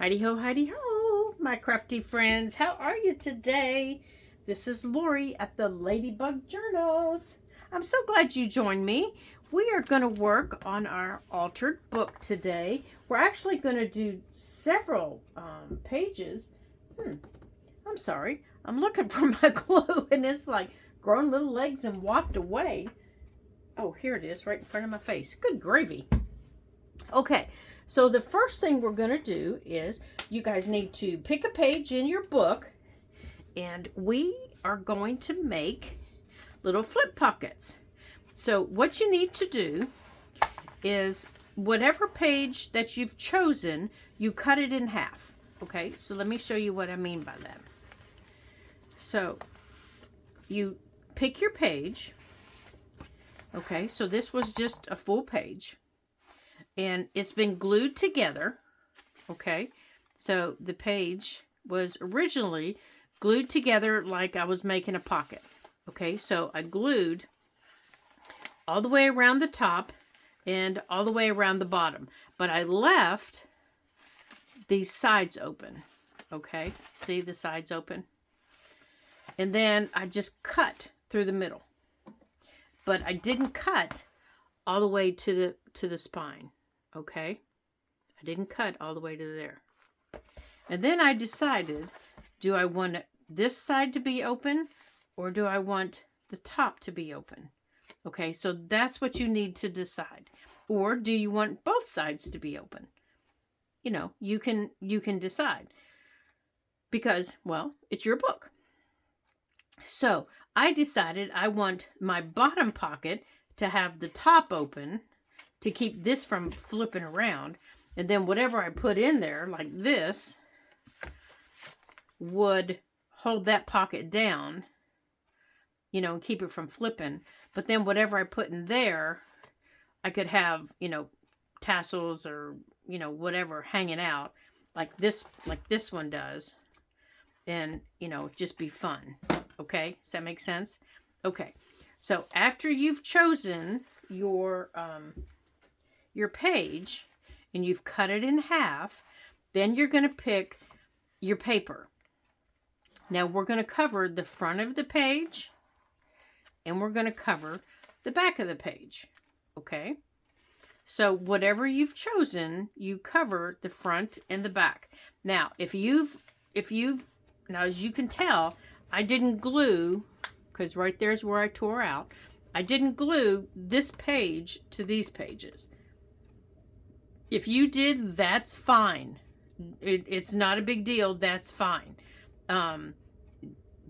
Heidi ho, my crafty friends. How are you today? This is Lori at the Ladybug Journals. I'm so glad you joined me. We are going to work on our altered book today. We're actually going to do several pages. I'm sorry. I'm looking for my glue and it's like grown little legs and walked away. Oh, here it is right in front of my face. Good gravy. Okay, so the first thing we're going to do is you guys need to pick a page in your book and we are going to make little flip pockets. So what you need to do is whatever page that you've chosen, you cut it in half. Okay, so let me show you what I mean by that. So you pick your page. Okay, so this was just a full page. And it's been glued together, okay? So the page was originally glued together like I was making a pocket, okay? So I glued all the way around the top and all the way around the bottom. But I left these sides open, okay? See the sides open? And then I just cut through the middle. But I didn't cut all the way to the spine. Okay, I didn't cut all the way to there. And then I decided, do I want this side to be open or do I want the top to be open? Okay, so that's what you need to decide. Or do you want both sides to be open? You know, you can decide. Because, well, it's your book. So I decided I want my bottom pocket to have the top open to keep this from flipping around. And then whatever I put in there, like this, would hold that pocket down, you know, and keep it from flipping. But then whatever I put in there, I could have, you know, tassels or, you know, whatever hanging out like this one does. And, you know, just be fun. Okay? Does that make sense? Okay. So after you've chosen your page and you've cut it in half, then you're going to pick your paper. Now we're going to cover the front of the page and we're going to cover the back of the page. Okay? So whatever you've chosen, you cover the front and the back. Now, now as you can tell, I didn't glue, because right there's where I tore out. I didn't glue this page to these pages. If you did, that's fine. It's not a big deal. That's fine.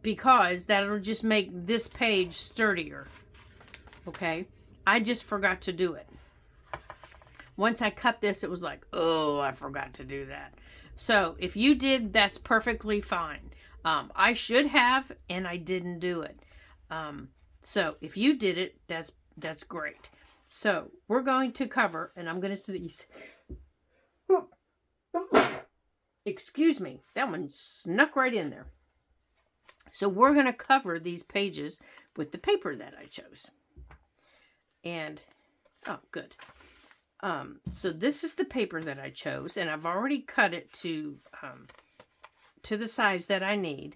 Because that'll just make this page sturdier. Okay? I just forgot to do it. Once I cut this, it was like, oh, I forgot to do that. So if you did, that's perfectly fine. I should have, and I didn't do it. So if you did it, that's great. So we're going to cover, and I'm going to sneeze. Excuse me, that one snuck right in there. So we're going to cover these pages with the paper that I chose. And, oh, good. So this is the paper that I chose, and I've already cut it to the size that I need.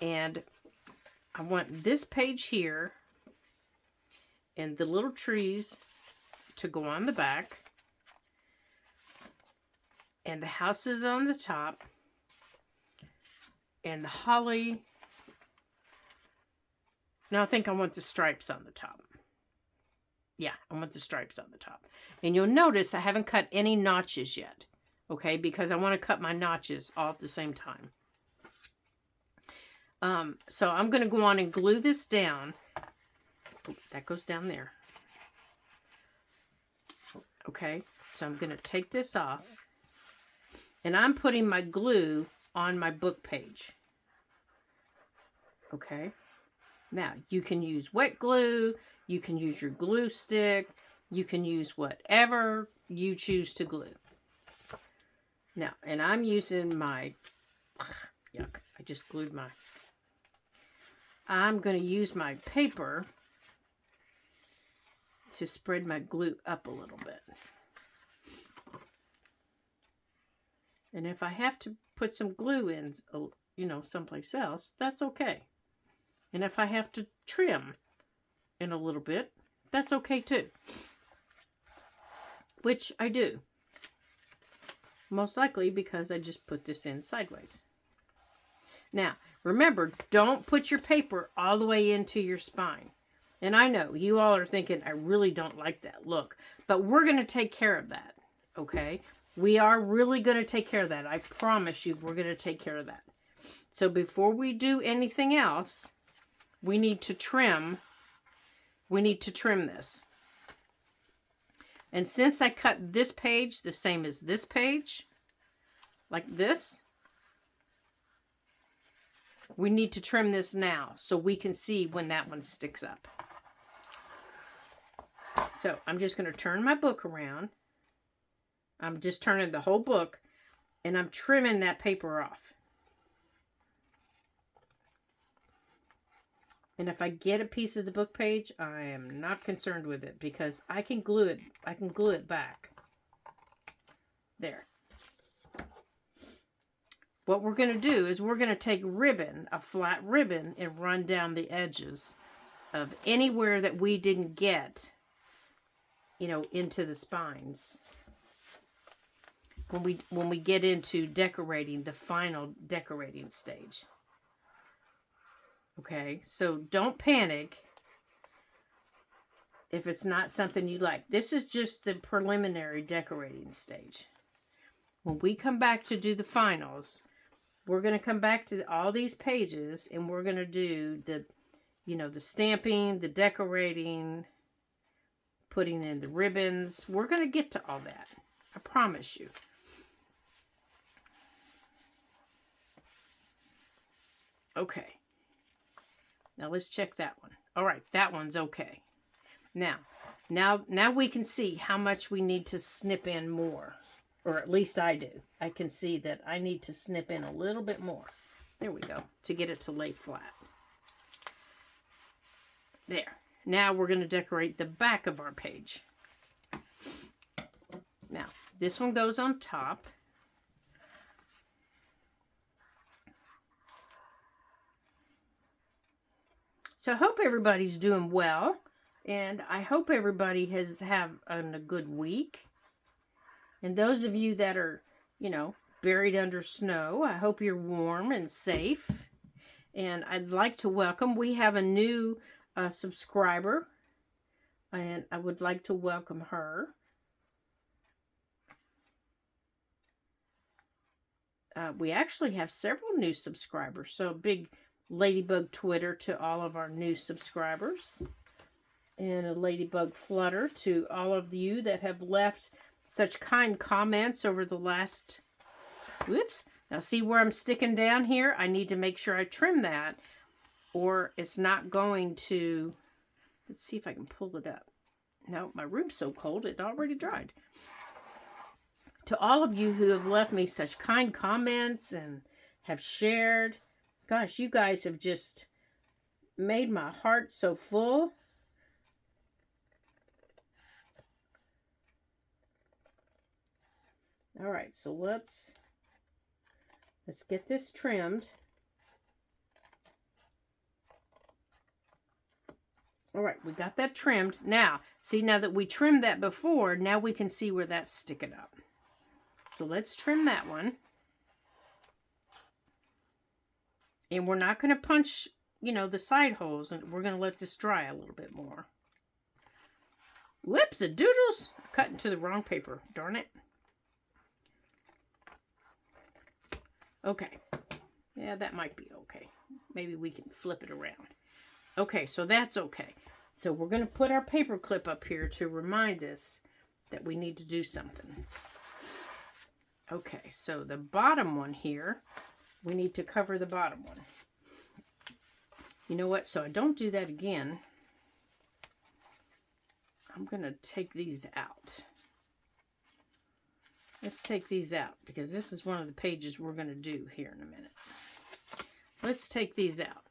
And I want this page here and the little trees to go on the back. And the house is on the top. And the holly. Now I think I want the stripes on the top. Yeah, I want the stripes on the top. And you'll notice I haven't cut any notches yet. Okay, because I want to cut my notches all at the same time. So I'm going to go on and glue this down. Oh, that goes down there. Okay, so I'm going to take this off. And I'm putting my glue on my book page. Okay. Now, you can use wet glue. You can use your glue stick. You can use whatever you choose to glue. Now, and I'm using my... Yuck, I just glued my... I'm going to use my paper to spread my glue up a little bit. And if I have to put some glue in, you know, someplace else, that's okay. And if I have to trim in a little bit, that's okay too. Which I do. Most likely because I just put this in sideways. Now, remember, don't put your paper all the way into your spine. And I know you all are thinking, I really don't like that look. But we're going to take care of that. Okay? We are really going to take care of that. I promise you, we're going to take care of that. So before we do anything else, we need to trim. We need to trim this. And since I cut this page the same as this page, like this, we need to trim this now so we can see when that one sticks up. So I'm just going to turn my book around. I'm just turning the whole book, and I'm trimming that paper off. And if I get a piece of the book page, I am not concerned with it because I can glue it. I can glue it back. There. What we're going to do is we're going to take ribbon, a flat ribbon, and run down the edges of anywhere that we didn't get, you know, into the spines. When we get into decorating, the final decorating stage. Okay, so don't panic if it's not something you like. This is just the preliminary decorating stage. When we come back to do the finals, we're going to come back to all these pages and we're going to do the, you know, the stamping, the decorating, putting in the ribbons. We're going to get to all that. I promise you. Okay. Now let's check that one. All right, that one's okay. Now we can see how much we need to snip in more. Or at least I do. I can see that I need to snip in a little bit more. There we go. To get it to lay flat. There. Now we're going to decorate the back of our page. Now, this one goes on top. So I hope everybody's doing well. And I hope everybody has had a good week. And those of you that are, you know, buried under snow, I hope you're warm and safe. And I'd like to welcome, we have a new subscriber. And I would like to welcome her. We actually have several new subscribers. So big Ladybug Twitter to all of our new subscribers. And a Ladybug Flutter to all of you that have left such kind comments over the last... Whoops. Now see where I'm sticking down here? I need to make sure I trim that. Or it's not going to... Let's see if I can pull it up. No, my room's so cold it already dried. To all of you who have left me such kind comments and have shared... Gosh, you guys have just made my heart so full. All right, so let's get this trimmed. All right, we got that trimmed. Now, see, now that we trimmed that before, now we can see where that's sticking up. So let's trim that one. And we're not going to punch, you know, the side holes. And we're going to let this dry a little bit more. Whoops, the doodles. Cut into the wrong paper. Darn it. Okay. Yeah, that might be okay. Maybe we can flip it around. Okay, so that's okay. So we're going to put our paper clip up here to remind us that we need to do something. Okay, so the bottom one here, we need to cover the bottom one. You know what? So I don't do that again. I'm going to take these out. Let's take these out because this is one of the pages we're going to do here in a minute. Let's take these out.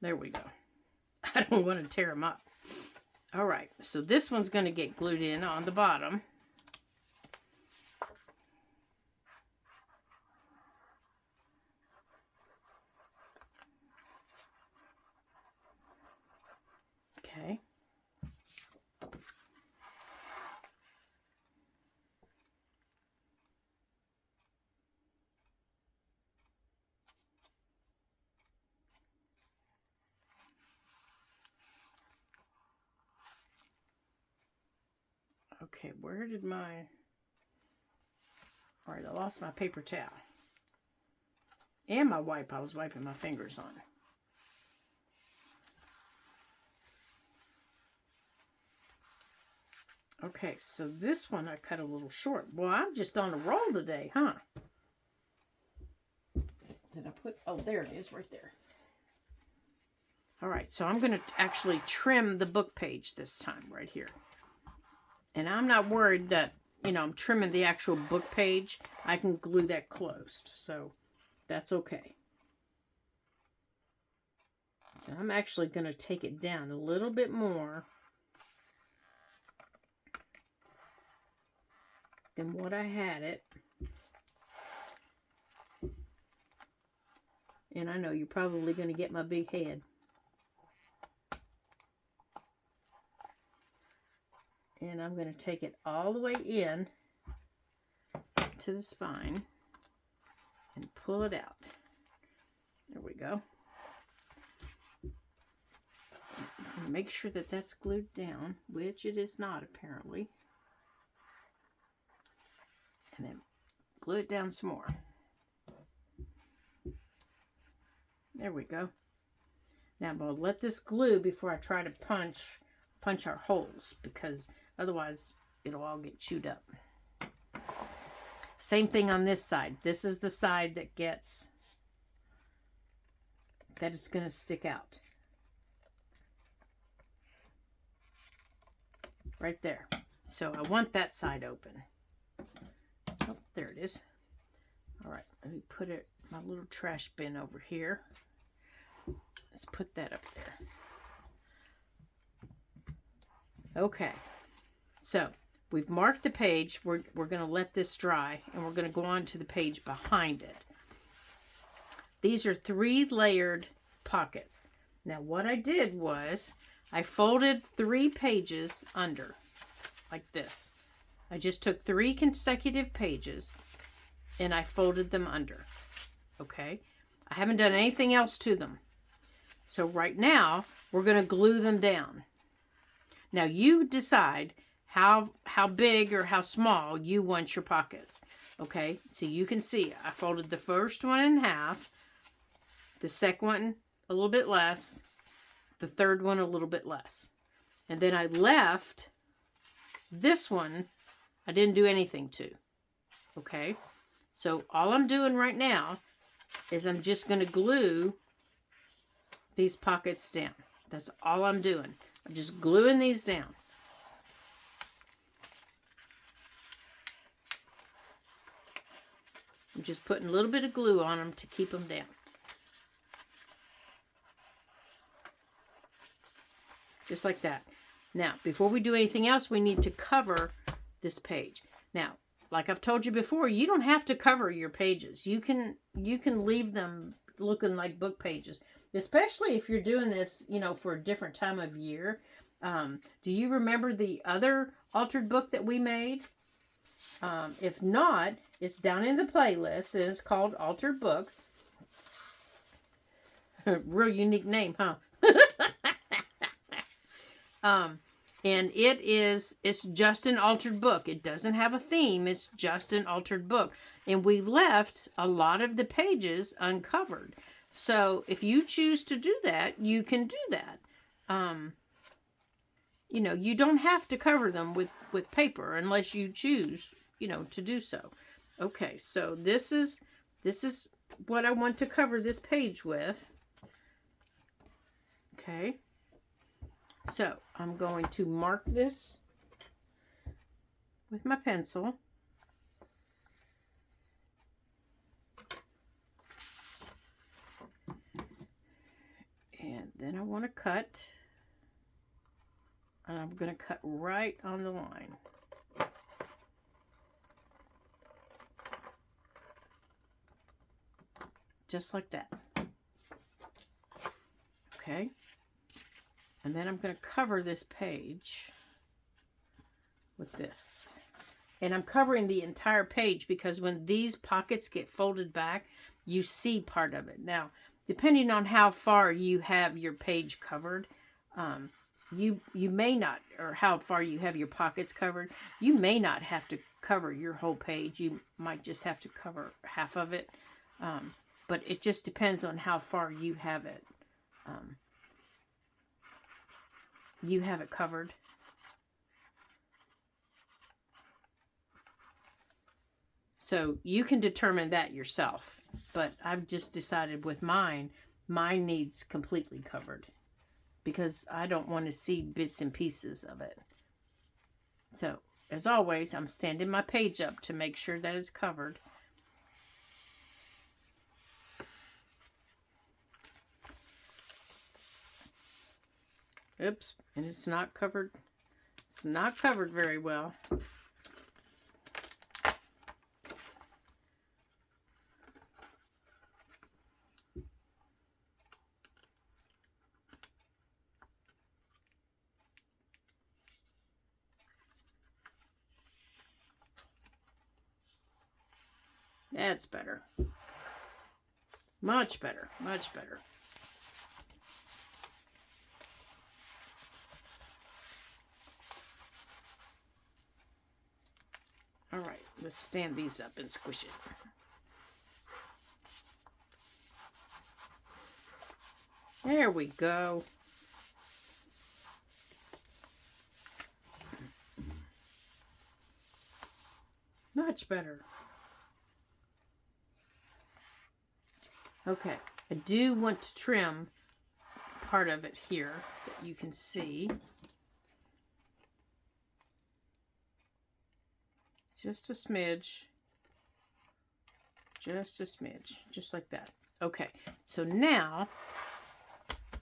There we go. I don't want to tear them up. All right, so this one's going to get glued in on the bottom. Okay, where did my... All right, I lost my paper towel. And my wipe I was wiping my fingers on. Okay, so this one I cut a little short. Boy, I'm just on a roll today, huh? Did I put... Oh, there it is right there. All right, so I'm going to actually trim the book page this time right here. And I'm not worried that, you know, I'm trimming the actual book page. I can glue that closed, so that's okay. So I'm actually going to take it down a little bit more than what I had it. And I know you're probably going to get my big head. And I'm going to take it all the way in to the spine and pull it out. There we go. And make sure that that's glued down, which it is not apparently. And then glue it down some more. There we go. Now I'm going to let this glue before I try to punch our holes, because otherwise it'll all get chewed up. Same thing on this side. This is the side that is going to stick out. Right there. So I want that side open. Oh, there it is. All right, let me put my little trash bin over here. Let's put that up there. Okay, so we've marked the page. We're going to let this dry, and we're going to go on to the page behind it. These are 3 layered pockets. Now what I did was I folded 3 pages under, like this. I just took 3 consecutive pages and I folded them under. Okay, I haven't done anything else to them. So right now we're going to glue them down. Now you decide how big or how small you want your pockets. Okay, so you can see I folded the first one in half, the second one a little bit less, the third one a little bit less. And then I left this one, I didn't do anything to. Okay, so all I'm doing right now is I'm just going to glue these pockets down. That's all I'm doing. I'm just gluing these down. I'm just putting a little bit of glue on them to keep them down. Just like that. Now, before we do anything else, we need to cover this page. Now, like I've told you before, you don't have to cover your pages. You can leave them looking like book pages, especially if you're doing this, you know, for a different time of year. Do you remember the other altered book that we made? If not, it's down in the playlist. It's called Altered Book. Real unique name, huh? And it's just an altered book. It doesn't have a theme. It's just an altered book. And we left a lot of the pages uncovered. So if you choose to do that, you can do that. You know, you don't have to cover them with paper unless you choose, you know, to do so. Okay, so this is what I want to cover this page with. Okay. So I'm going to mark this with my pencil. And then I want to cut. And I'm going to cut right on the line. Just like that. Okay. And then I'm going to cover this page with this. And I'm covering the entire page because when these pockets get folded back, you see part of it. Now, depending on how far you have your page covered, you may not, or how far you have your pockets covered, you may not have to cover your whole page. You might just have to cover half of it. But it just depends on how far you have it. You have it covered. So you can determine that yourself. But I've just decided with mine needs completely covered, because I don't want to see bits and pieces of it. So, as always, I'm standing my page up to make sure that it's covered. Oops, and it's not covered. It's not covered very well. That's better. Much better. Much better. All right, let's stand these up and squish it. There we go. Much better. Okay, I do want to trim part of it here that you can see. Just a smidge. Just a smidge. Just like that. Okay, so now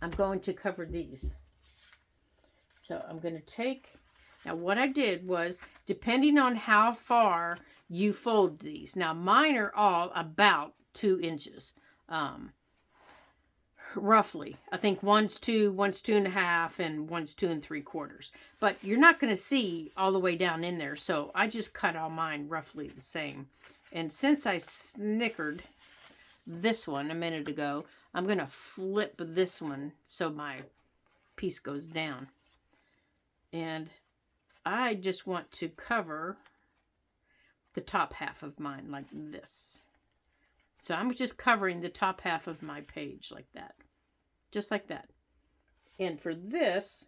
I'm going to cover these. So I'm going to take... Now what I did was, depending on how far you fold these. Now mine are all about 2 inches. Roughly. I think one's 2, one's 2.5, and one's 2 3/4. But you're not going to see all the way down in there, so I just cut all mine roughly the same. And since I snickered this one a minute ago, I'm going to flip this one so my piece goes down. And I just want to cover the top half of mine like this. So I'm just covering the top half of my page like that. Just like that. And for this,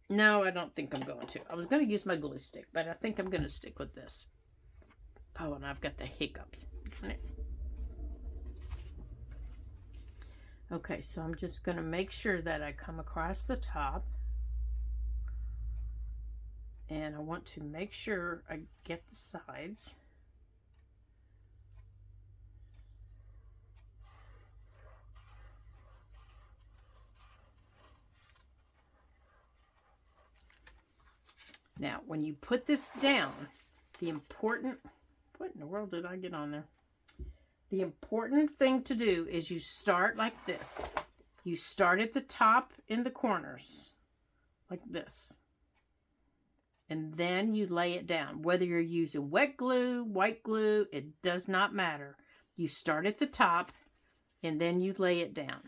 no, I don't think I'm going to. I was going to use my glue stick, but I think I'm going to stick with this. Oh, and I've got the hiccups. Okay, so I'm just going to make sure that I come across the top. And I want to make sure I get the sides. Now, when you put this down, the important... What in the world did I get on there? The important thing to do is you start like this. You start at the top in the corners, like this. And then you lay it down. Whether you're using wet glue, white glue, it does not matter. You start at the top, and then you lay it down.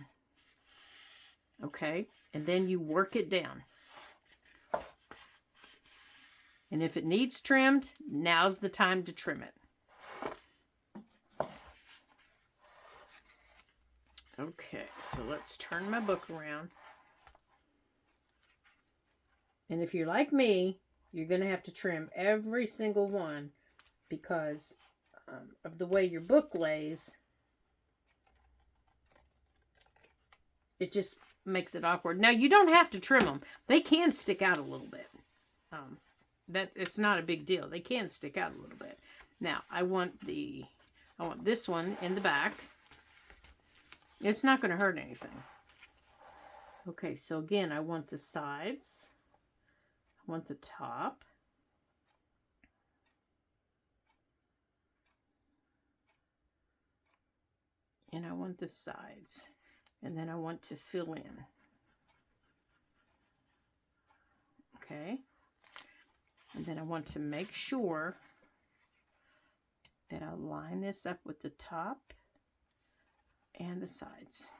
Okay? And then you work it down. And if it needs trimmed, now's the time to trim it. Okay, so let's turn my book around. And if you're like me, you're going to have to trim every single one because of the way your book lays. It just makes it awkward. Now, you don't have to trim them. They can stick out a little bit. It's not a big deal. They can stick out a little bit. Now, I want this one in the back. It's not going to hurt anything. Okay, so again, I want the sides. I want the top. And I want the sides. And then I want to fill in. Okay. And then I want to make sure that I line this up with the top and the sides.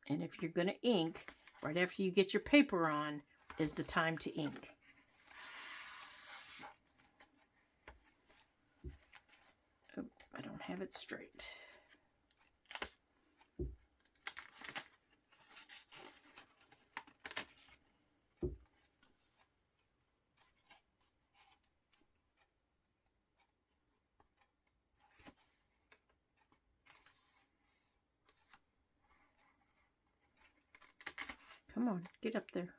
And if you're going to ink, right after you get your paper on is the time to ink. Oh, I don't have it straight. Come on, get up there.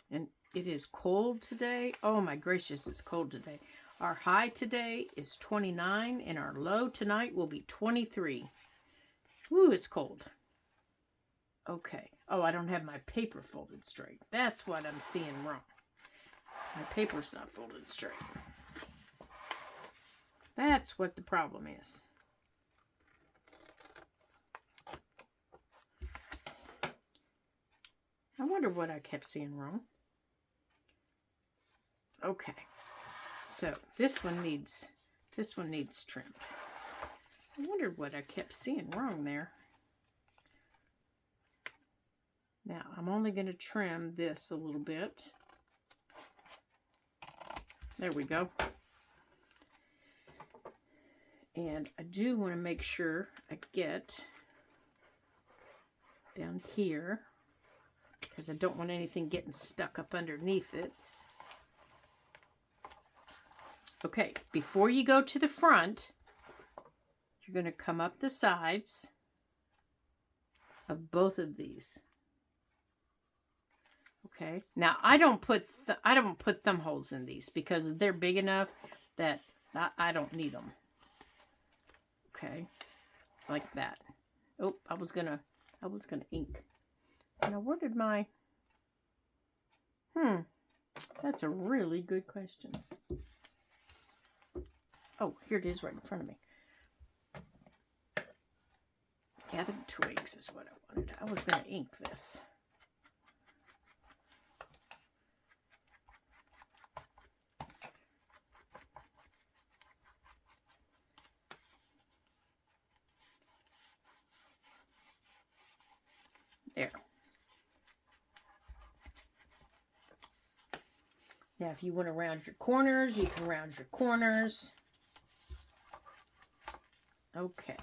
And it is cold today. Oh my gracious, it's cold today. Our high today is 29 and our low tonight will be 23. Woo, it's cold. Okay. Oh, I don't have my paper folded straight. That's what I'm seeing wrong. My paper's not folded straight. That's what the problem is. I wonder what I kept seeing wrong. Okay. So this one needs trimmed. I wondered what I kept seeing wrong there. Now I'm only going to trim this a little bit. There we go. And I do want to make sure I get down here, because I don't want anything getting stuck up underneath it. Okay, before you go to the front, you're going to come up the sides of both of these. Okay, now I don't put thumb holes in these because they're big enough that I don't need them. Okay, like that. Oh, I was gonna ink. Now where did my? That's a really good question. Oh, here it is right in front of me. Gathered twigs is what I wanted. I was gonna ink this. There. Now, if you want to round your corners, you can round your corners. Okay.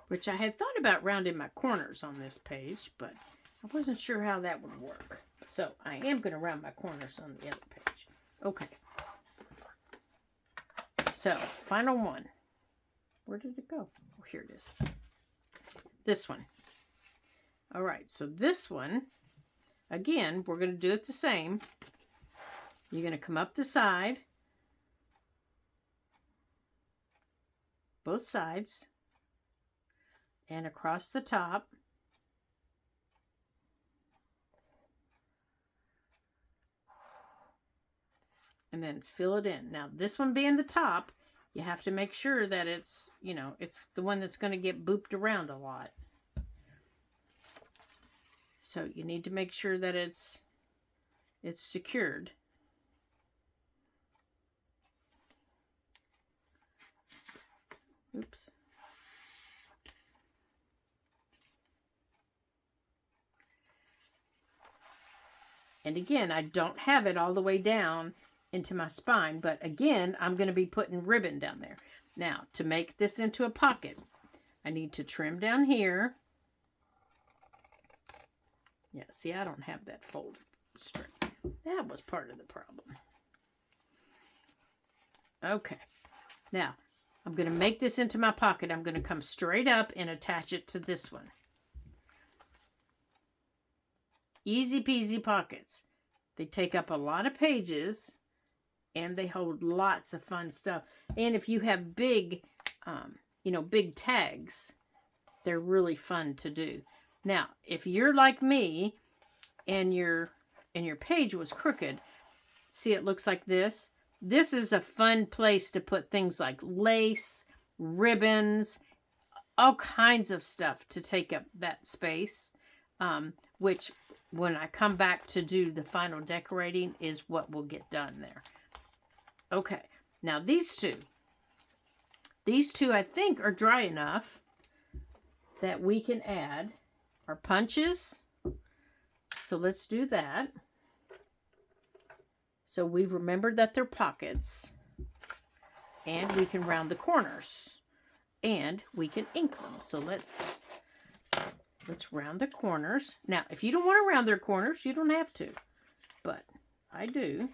Which I had thought about rounding my corners on this page, but I wasn't sure how that would work. So I am going to round my corners on the other page. Okay. So, final one. Where did it go? Oh, here it is. This one. All right, so this one, again, we're going to do it the same. You're going to come up the side, both sides, and across the top. And then fill it in. Now, this one being the top, you have to make sure that it's, you know, it's the one that's going to get booped around a lot. So you need to make sure that it's secured. Oops. And again, I don't have it all the way down into my spine, but again, I'm going to be putting ribbon down there. Now, to make this into a pocket, I need to trim down here. Yeah, see, I don't have that folded straight. That was part of the problem. Okay. Now, I'm going to make this into my pocket. I'm going to come straight up and attach it to this one. Easy peasy pockets. They take up a lot of pages and they hold lots of fun stuff. And if you have big, big tags, they're really fun to do. Now, if you're like me and your page was crooked, see, it looks like this. This is a fun place to put things like lace, ribbons, all kinds of stuff to take up that space, which when I come back to do the final decorating is what will get done there. Okay, now these two I think are dry enough that we can add our punches. So let's do that. So we've remembered that they're pockets, and we can round the corners, and we can ink them. So let's round the corners. Now, if you don't want to round their corners, you don't have to, but I do.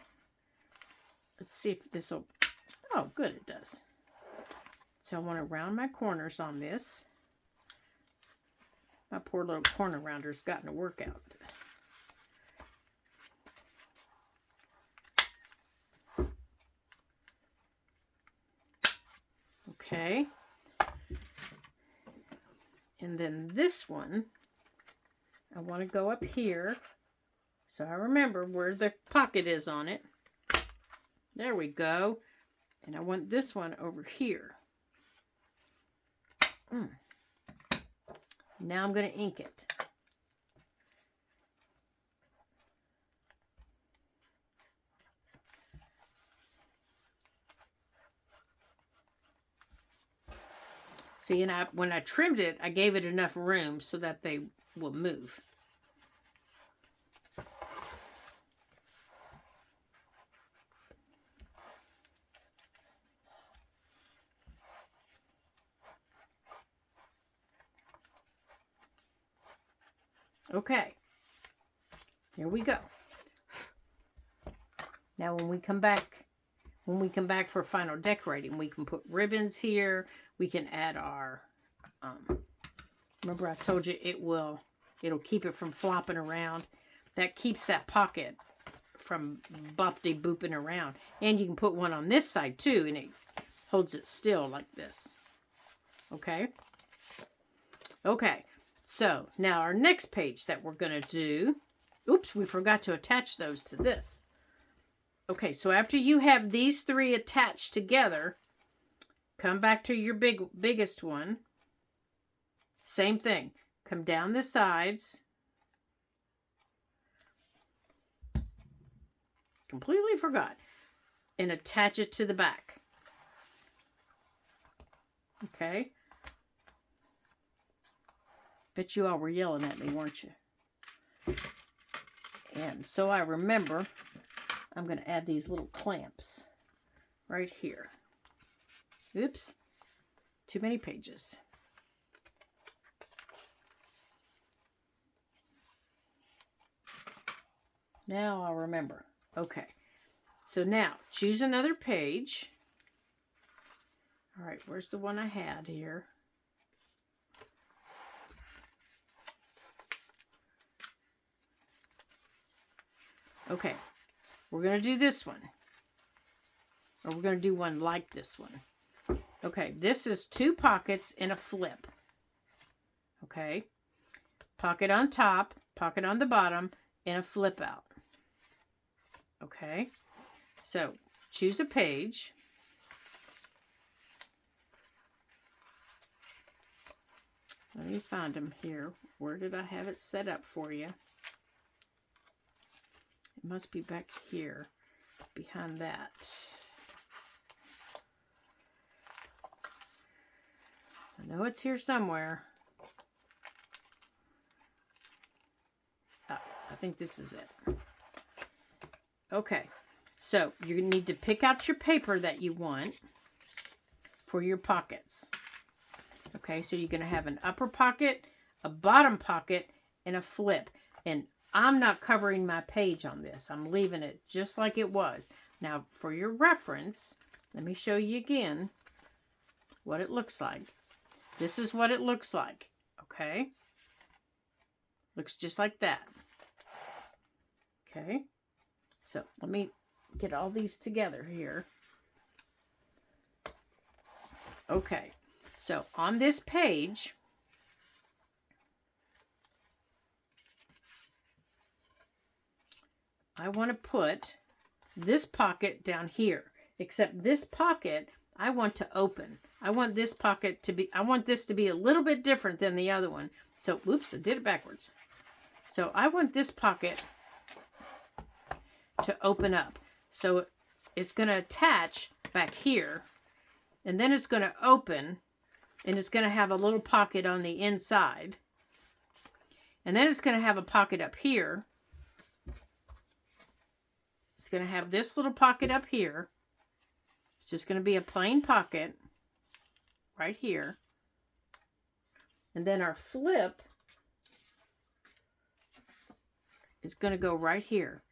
Let's see if this will, oh, good, it does. So I want to round my corners on this. My poor little corner rounder's gotten to work out. Okay. And then this one, I want to go up here so I remember where the pocket is on it. There we go. And I want this one over here. Now I'm going to ink it. See, and when I trimmed it, I gave it enough room so that they will move. Okay, here we go. Now when we come back for final decorating, we can put ribbons here. We can add our, remember I told you it'll keep it from flopping around. That keeps that pocket from boppity-booping around. And you can put one on this side too, and it holds it still like this. Okay? Okay. So, now our next page that we're going to do, oops, we forgot to attach those to this. Okay, so after you have these three attached together, come back to your biggest one. Same thing. Come down the sides. Completely forgot. And attach it to the back. Okay. Bet you all were yelling at me, weren't you? And so I remember, I'm going to add these little clamps right here. Oops. Too many pages. Now I'll remember. Okay. So now, choose another page. All right, where's the one I had here? Okay, we're going to do this one. Or we're going to do one like this one. Okay, this is 2 pockets and a flip. Okay, pocket on top, pocket on the bottom, and a flip out. Okay, so choose a page. Let me find them here. Where did I have it set up for you? It must be back here, behind that. I know it's here somewhere. Oh, I think this is it. Okay, so you need to pick out your paper that you want for your pockets. Okay, so you're going to have an upper pocket, a bottom pocket, and a flip. And I'm not covering my page on this. I'm leaving it just like it was. Now, for your reference, let me show you again what it looks like. This is what it looks like, okay? Looks just like that. Okay, so let me get all these together here. Okay, so on this page, I want to put this pocket down here, except this pocket I want to open. I want this pocket to be, I want this to be a little bit different than the other one. So, oops, I did it backwards. So I want this pocket to open up. So it's going to attach back here, and then it's going to open, and it's going to have a little pocket on the inside, and then it's going to have a pocket up here. It's going to have this little pocket up here. It's just going to be a plain pocket right here. And then our flip is going to go right here,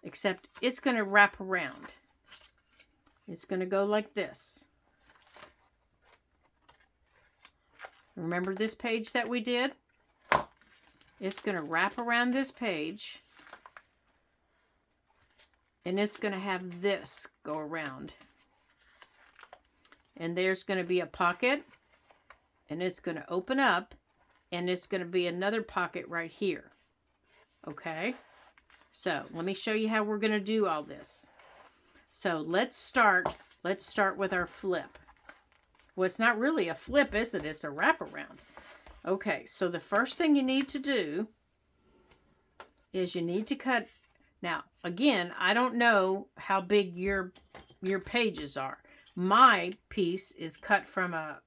except it's going to wrap around. It's going to go like this. Remember this page that we did? It's going to wrap around this page, and it's going to have this go around. And there's going to be a pocket, and it's going to open up, and it's going to be another pocket right here. Okay? So, let me show you how we're going to do all this. So, let's start with our flip. Well, it's not really a flip, is it? It's a wraparound. Okay, so the first thing you need to do is you need to cut. Now, again, I don't know how big your pages are. My piece is cut from a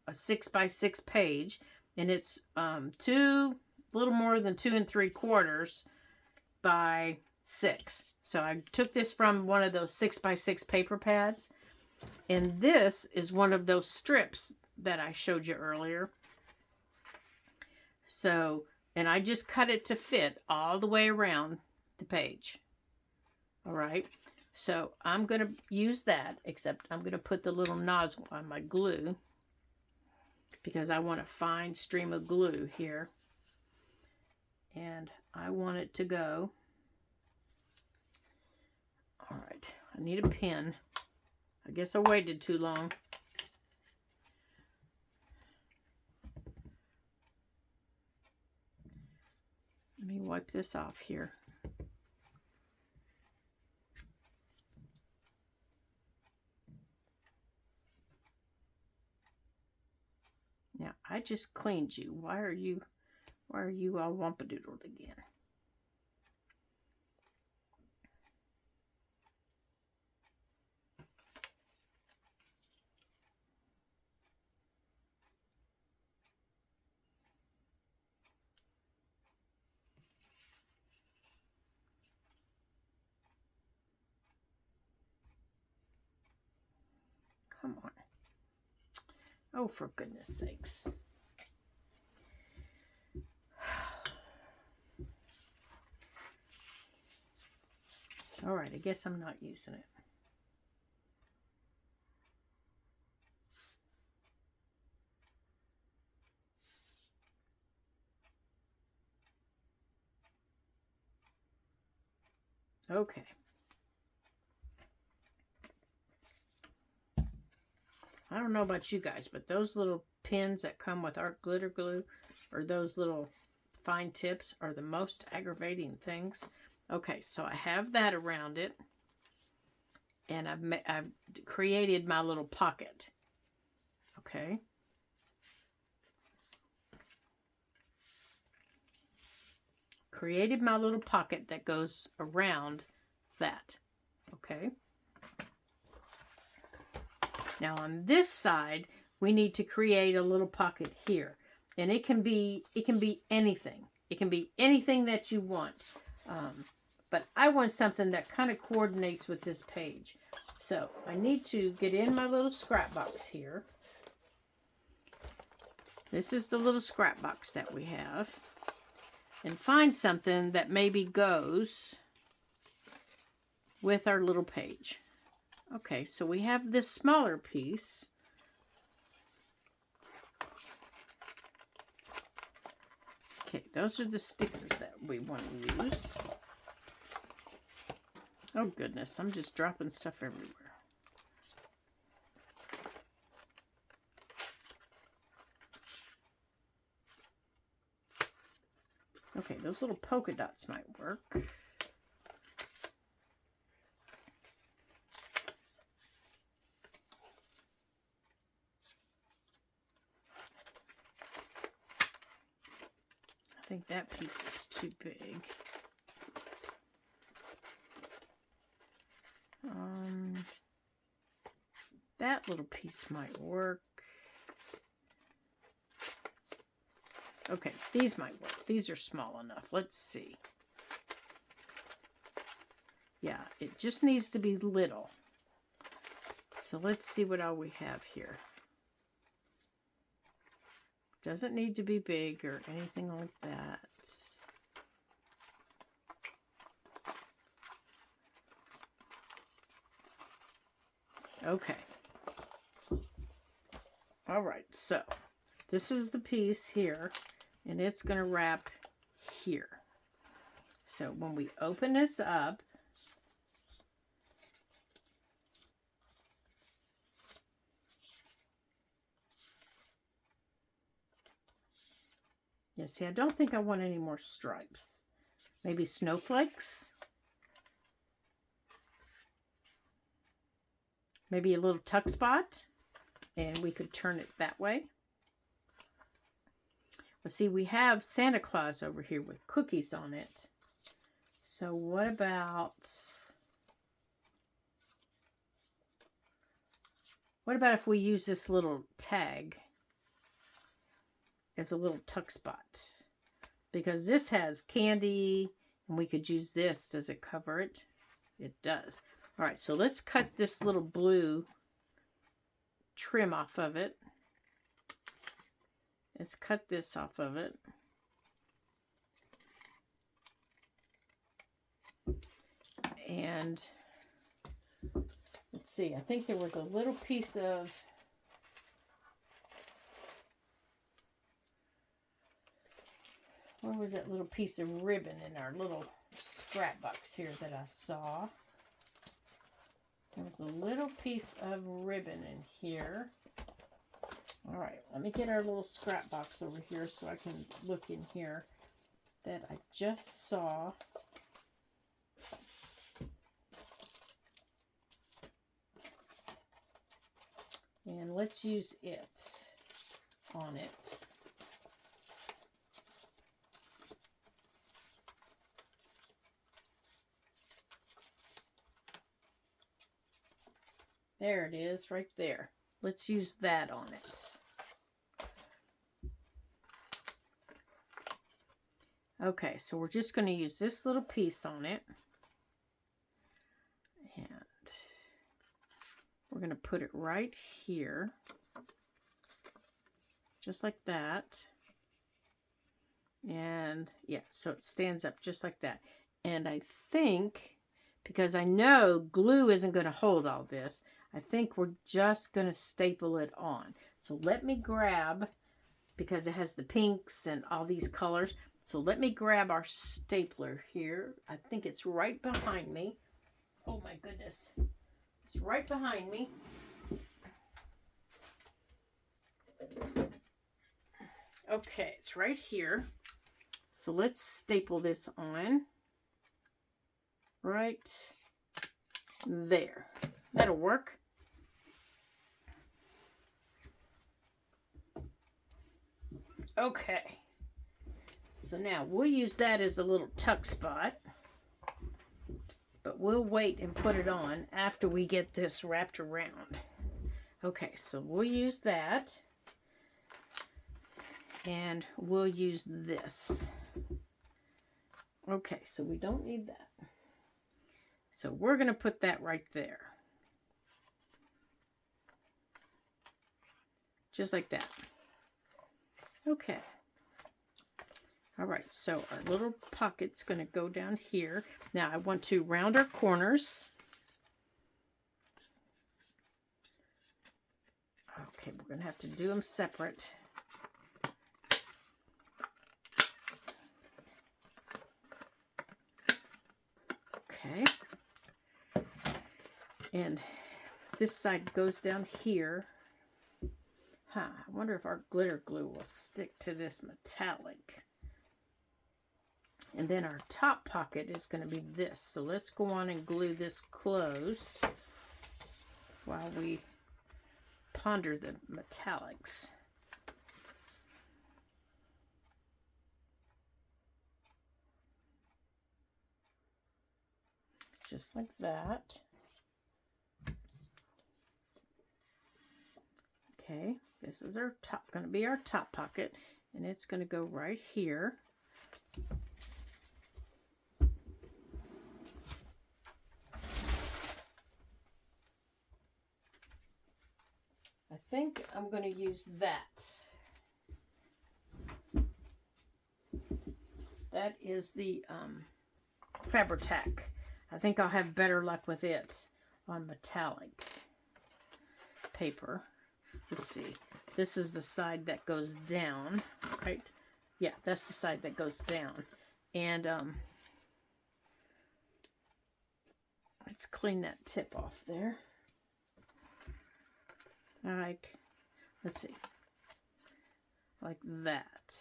6x6 page, and it's a little more than 2 3/4 by 6. So I took this from one of those 6x6 paper pads, and this is one of those strips that I showed you earlier. So, and I just cut it to fit all the way around the page. All right. So I'm going to use that, except I'm going to put the little nozzle on my glue because I want a fine stream of glue here. And I want it to go. All right. I need a pin. I guess I waited too long. Let me wipe this off here. Now, I just cleaned you. Why are you all wumpadoodled again? Come on. Oh, for goodness sakes. All right, I guess I'm not using it. Okay. I don't know about you guys, but those little pins that come with our glitter glue, or those little fine tips, are the most aggravating things. Okay, so I have that around it, and I've created my little pocket. Okay. Created my little pocket that goes around that. Okay. Now on this side, we need to create a little pocket here, and it can be anything. It can be anything that you want. But I want something that kind of coordinates with this page. So I need to get in my little scrap box here. This is the little scrap box that we have. And find something that maybe goes with our little page. Okay, so we have this smaller piece. Okay, those are the stickers that we want to use. Oh goodness, I'm just dropping stuff everywhere. Okay, those little polka dots might work. I think that piece is too big. little piece might work. Okay, these might work. These are small enough. Let's see. Yeah, it just needs to be little. So let's see what all we have here. Doesn't need to be big or anything like that. Okay. All right, so this is the piece here, and it's going to wrap here. So when we open this up, yeah, see, I don't think I want any more stripes. Maybe snowflakes. Maybe a little tuck spot, and we could turn it that way. Well, see, we have Santa Claus over here with cookies on it. So what about if we use this little tag as a little tuck spot? Because this has candy, and we could use this. Does it cover it? It does. All right, so let's cut this little blue trim off of it. Let's cut this off of it. And let's see, I think there was a little piece of where was that little piece of ribbon in our little scrap box here that I saw? There was a little piece of ribbon in here. All right, let me get our little scrap box over here so I can look in here that I just saw. And let's use it on it. There it is, right there. Let's use that on it. Okay, so we're just going to use this little piece on it. And we're going to put it right here. Just like that. And yeah, so it stands up just like that. And I think, because I know glue isn't going to hold all this, I think we're just going to staple it on. So let me grab, because it has the pinks and all these colors, so let me grab our stapler here. I think it's right behind me. Oh my goodness. It's right behind me. Okay, it's right here. So let's staple this on. Right there. That'll work. Okay. So now we'll use that as a little tuck spot. But we'll wait and put it on after we get this wrapped around. Okay, so we'll use that. And we'll use this. Okay, so we don't need that. So we're going to put that right there. Just like that. Okay. All right, so our little pocket's going to go down here. Now I want to round our corners. Okay, we're going to have to do them separate. Okay. And this side goes down here. I wonder if our glitter glue will stick to this metallic. And then our top pocket is going to be this. So let's go on and glue this closed while we ponder the metallics. Just like that. Okay, this is our top, going to be our top pocket, and it's going to go right here. I think I'm going to use that. That is the Fabri-Tac. I think I'll have better luck with it on metallic paper. Let's see. This is the side that goes down, right? Yeah, that's the side that goes down. And let's clean that tip off there. Let's see. Like that.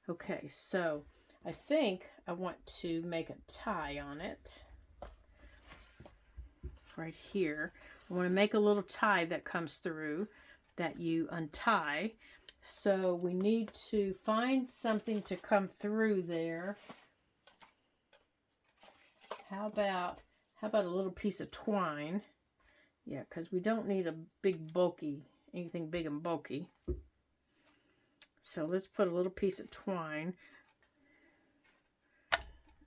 Okay, so I think I want to make a tie on it. Right here. I want to make a little tie that comes through that you untie. So we need to find something to come through there. How about a little piece of twine? Yeah, because we don't need a big bulky, anything big and bulky. So let's put a little piece of twine.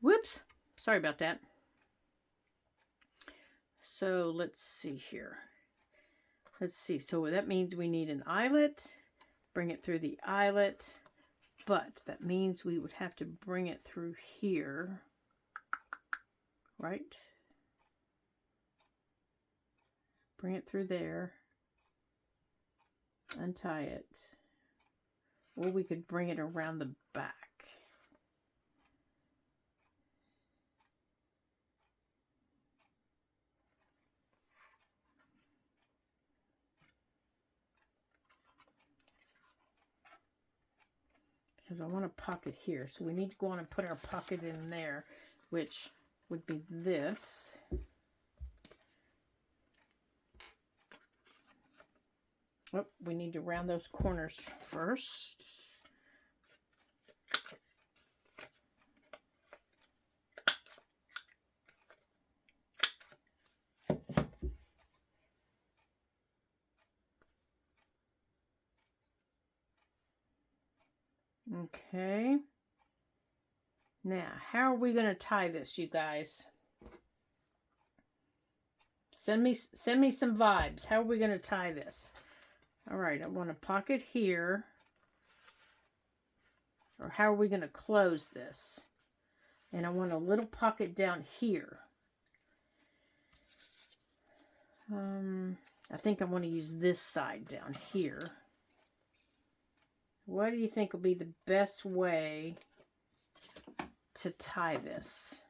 Whoops, sorry about that. So let's see here. Let's see, so that means we need an eyelet. Bring it through the eyelet. But that means we would have to bring it through here. Right? Bring it through there. Untie it. Or we could bring it around the back. Because I want a pocket here. So we need to go on and put our pocket in there, which would be this. Oh, we need to round those corners first. Okay. Now, how are we going to tie this, you guys? Send me some vibes. How are we going to tie this? All right, I want a pocket here. Or how are we going to close this? And I want a little pocket down here. I think I want to use this side down here. What do you think will be the best way to tie this?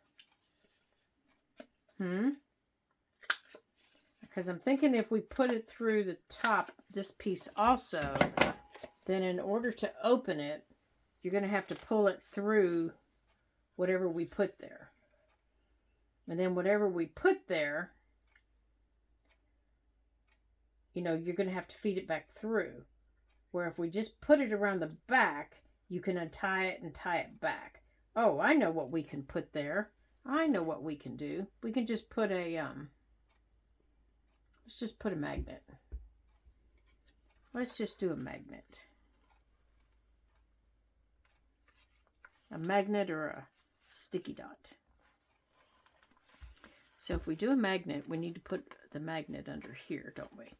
Because I'm thinking if we put it through the top, this piece also, then in order to open it, you're going to have to pull it through whatever we put there. And then whatever we put there, you know, you're going to have to feed it back through. Where if we just put it around the back, you can untie it and tie it back. Oh, I know what we can put there. I know what we can do. We can just put a, let's just put a magnet. Let's just do a magnet. A magnet or a sticky dot. So if we do a magnet, we need to put the magnet under here, don't we?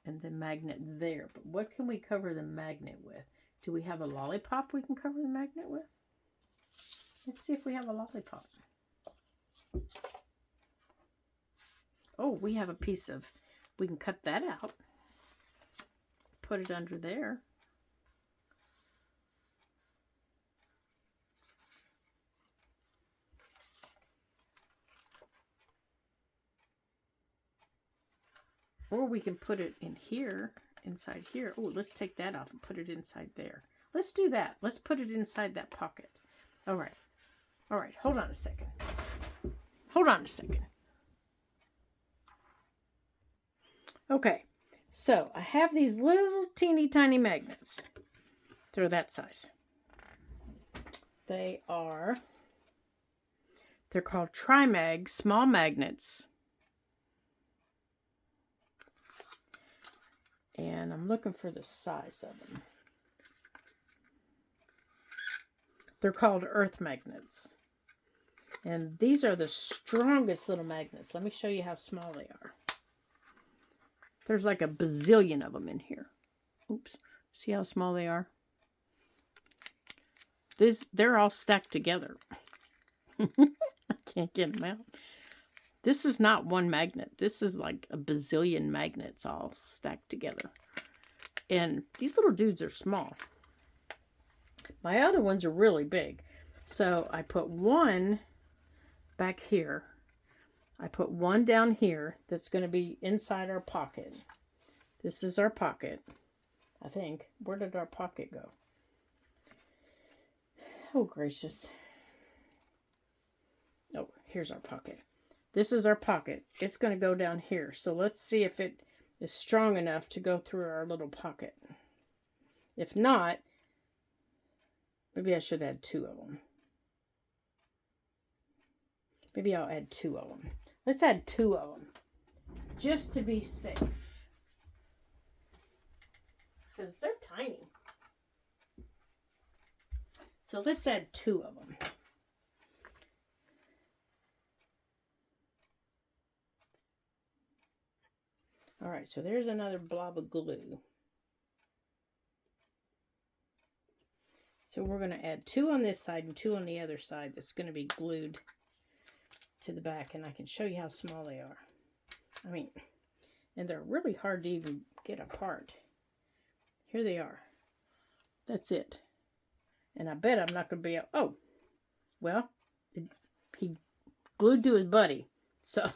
And the magnet there. But what can we cover the magnet with? Do we have a lollipop we can cover the magnet with? Let's see if we have a lollipop. Oh, we have a piece of, we can cut that out. Put it under there. Or we can put it in here, inside here. Oh, let's take that off and put it inside there. Let's do that. Let's put it inside that pocket. All right. All right, hold on a second. Hold on a second. Okay, so I have these little teeny tiny magnets. They're that size. They're called Trimag small magnets. And I'm looking for the size of them. They're called earth magnets. And these are the strongest little magnets. Let me show you how small they are. There's like a bazillion of them in here. Oops. See how small they are? They're all stacked together. I can't get them out. This is not one magnet. This is like a bazillion magnets all stacked together. And these little dudes are small. My other ones are really big. So I put one back here. I put one down here that's going to be inside our pocket. This is our pocket, I think. Where did our pocket go? Oh, gracious. Oh, here's our pocket. This is our pocket. It's going to go down here. So let's see if it is strong enough to go through our little pocket. If not, maybe I should add 2 of them. Maybe I'll add 2 of them. Let's add 2 of them. Just to be safe. Because they're tiny. So let's add 2 of them. All right, so there's another blob of glue. So we're going to add 2 on this side and 2 on the other side that's going to be glued to the back. And I can show you how small they are. I mean, and they're really hard to even get apart. Here they are. That's it. And I bet I'm not going to be able... Oh, well, he glued to his buddy. So,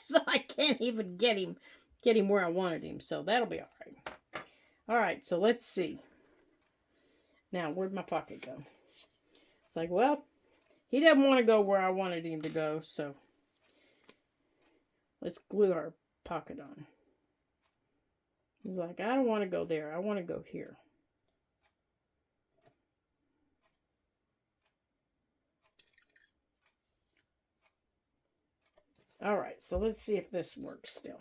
so I can't even get him where I wanted him. So that'll be all right. All right, so let's see. Now, where'd my pocket go? It's like, well, he doesn't want to go where I wanted him to go, so let's glue our pocket on. He's like, I don't want to go there. I want to go here. All right, so let's see if this works still.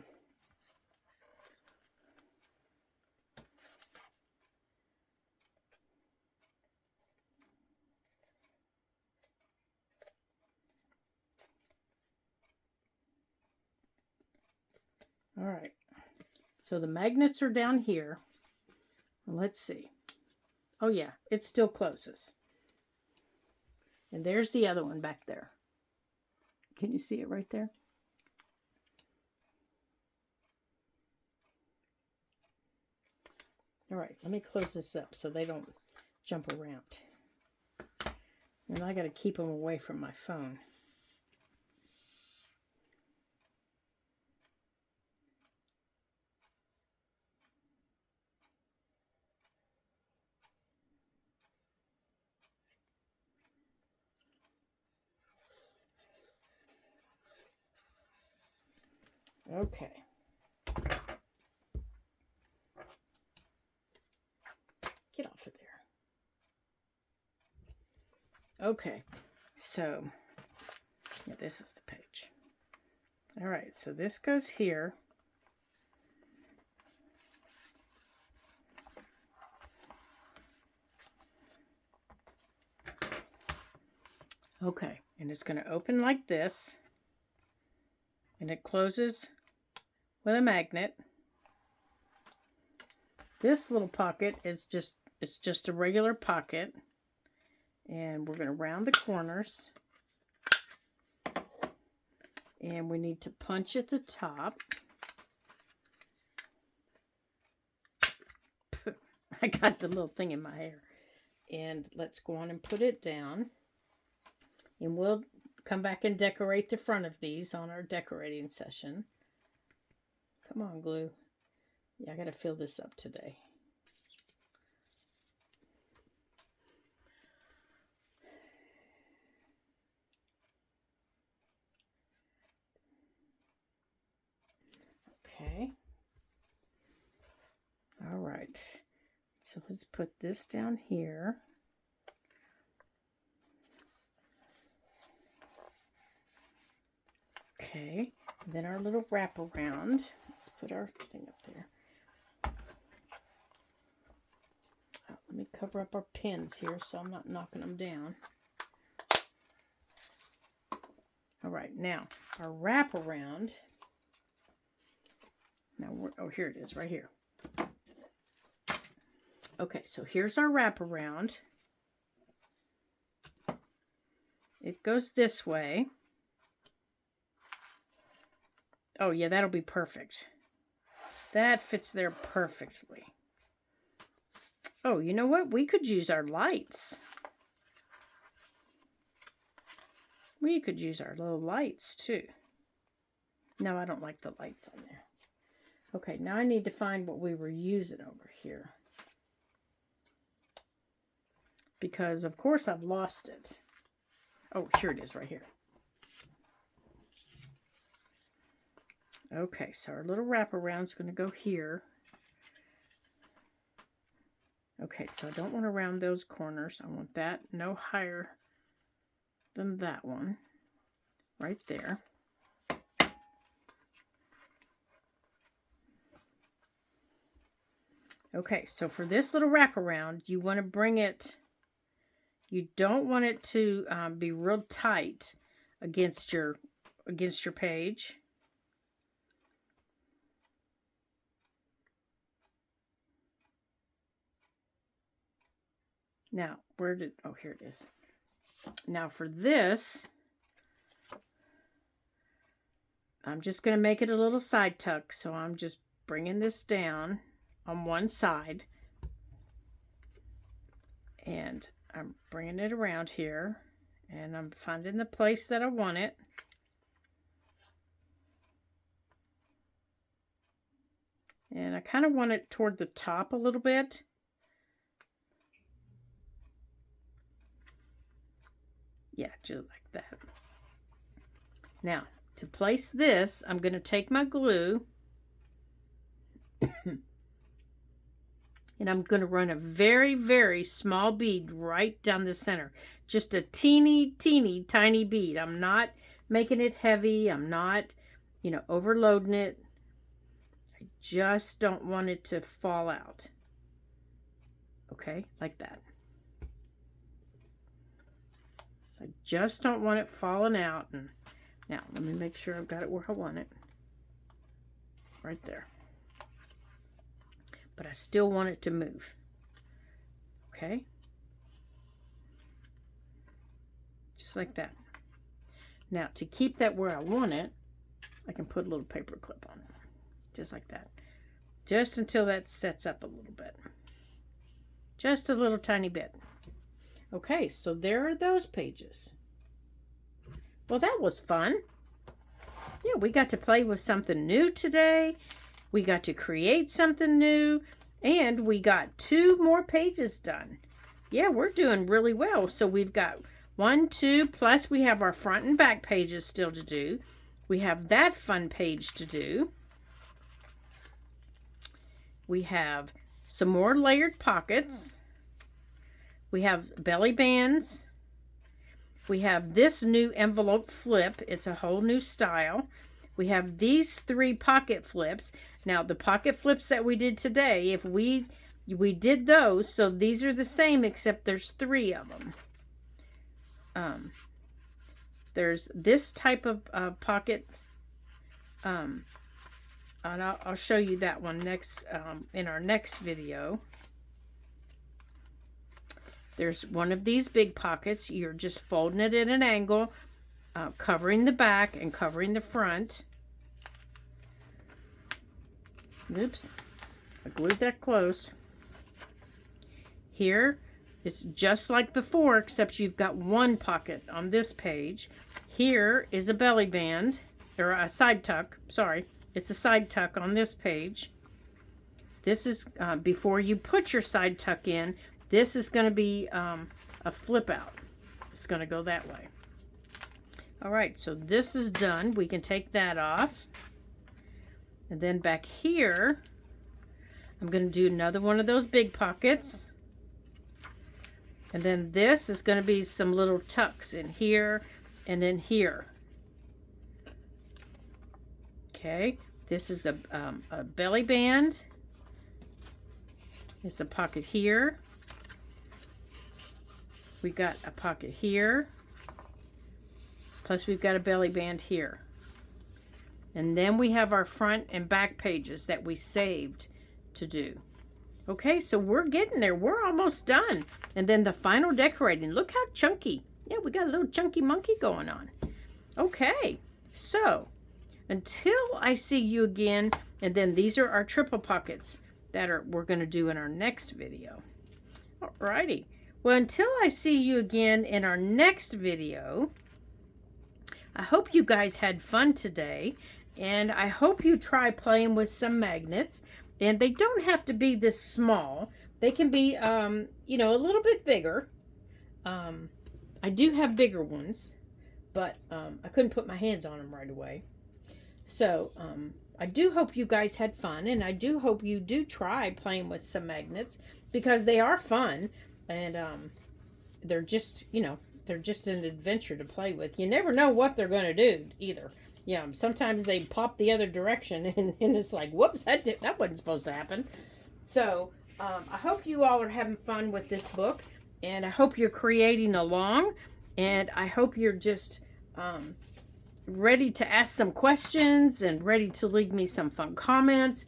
All right, so the magnets are down here. Let's see. Oh yeah, it still closes. And there's the other one back there. Can you see it right there? All right, let me close this up so they don't jump around. And I got to keep them away from my phone. Okay. Get off of there. Okay, so yeah, this is the page. All right, so this goes here. Okay, and it's going to open like this, and it closes with a magnet. This little pocket is just a regular pocket, and we're going to round the corners, and we need to punch at the top. I got the little thing in my hair. And let's go on and put it down. And we'll come back and decorate the front of these on our decorating session. Come on, glue. Yeah, I got to fill this up today. Okay. All right. So let's put this down here. Okay. And then our little wraparound. Let's put our thing up there. cover up our pins here so I'm not knocking them down. All right, now our wraparound. Now, oh, here it is, right here. Okay, so here's our wraparound. It goes this way. Oh, yeah, that'll be perfect. That fits there perfectly. Oh, you know what? We could use our lights. We could use our little lights, too. No, I don't like the lights on there. Okay, now I need to find what we were using over here. Because, of course, I've lost it. Oh, here it is right here. Okay, so our little wraparound's going to go here. Okay, so I don't want to round those corners. I want that no higher than that one. Right there. Okay, so for this little wraparound, you want to bring it... You don't want it to be real tight against your page. Now, oh, here it is. Now for this, I'm just going to make it a little side tuck. So I'm just bringing this down on one side. And I'm bringing it around here. And I'm finding the place that I want it. And I kind of want it toward the top a little bit. Yeah, just like that. Now, to place this, I'm going to take my glue and I'm going to run a very, very small bead right down the center. Just a teeny, teeny, tiny bead. I'm not making it heavy. I'm not, overloading it. I just don't want it to fall out. Okay, like that. I just don't want it falling out. And now, let me make sure I've got it where I want it. Right there. But I still want it to move. Okay? Just like that. Now, to keep that where I want it, I can put a little paper clip on it. Just like that. Just until that sets up a little bit. Just a little tiny bit. Okay, so there are those pages. Well, that was fun. Yeah, we got to play with something new today. We got to create something new. And we got 2 more pages done. Yeah, we're doing really well. So we've got 1, 2, plus we have our front and back pages still to do. We have that fun page to do. We have some more layered pockets. We have belly bands. We have this new envelope flip. It's a whole new style. We have these 3 pocket flips. Now, the pocket flips that we did today, if we did those, so these are the same except there's 3 of them. There's this type of pocket, and I'll show you that one next in our next video. There's one of these big pockets. You're just folding it at an angle, covering the back and covering the front. Oops, I glued that close. Here, it's just like before, except you've got 1 pocket on this page. Here is a belly band, or a side tuck. Sorry, it's a side tuck on this page. This is, before you put your side tuck in, this is going to be a flip out. It's going to go that way. All right, so this is done. We can take that off. And then back here, I'm going to do another one of those big pockets. And then this is going to be some little tucks in here and in here. Okay, this is a belly band. It's a pocket here. We've got a pocket here. Plus we've got a belly band here. And then we have our front and back pages that we saved to do. Okay, so we're getting there. We're almost done. And then the final decorating. Look how chunky. Yeah, we got a little chunky monkey going on. Okay, so until I see you again, and then these are our triple pockets that we're going to do in our next video. Alrighty. Well, until I see you again in our next video, I hope you guys had fun today, and I hope you try playing with some magnets. And they don't have to be this small. They can be, you know, a little bit bigger. I do have bigger ones, but I couldn't put my hands on them right away. So I do hope you guys had fun, and I do hope you do try playing with some magnets, because they are fun, and they're just, you know, they're just an adventure to play with. You never know what they're going to do either. Yeah, sometimes they pop the other direction, and it's like, whoops, that wasn't supposed to happen. So I hope you all are having fun with this book, and I hope you're creating along, and I hope you're just ready to ask some questions and ready to leave me some fun comments.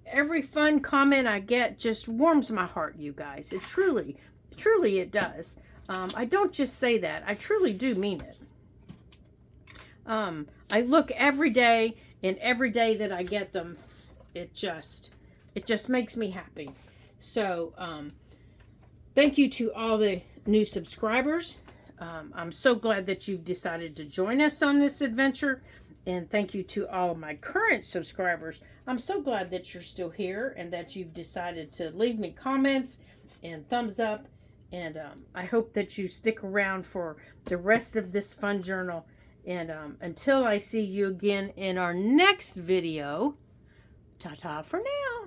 Every fun comment I get just warms my heart, you guys. It truly it does. I don't just say that. I truly do mean it. I look every day, and every day that I get them, it just makes me happy. So, thank you to all the new subscribers. I'm so glad that you've decided to join us on this adventure. And thank you to all of my current subscribers. I'm so glad that you're still here and that you've decided to leave me comments and thumbs up. And I hope that you stick around for the rest of this fun journal. And until I see you again in our next video, ta-ta for now.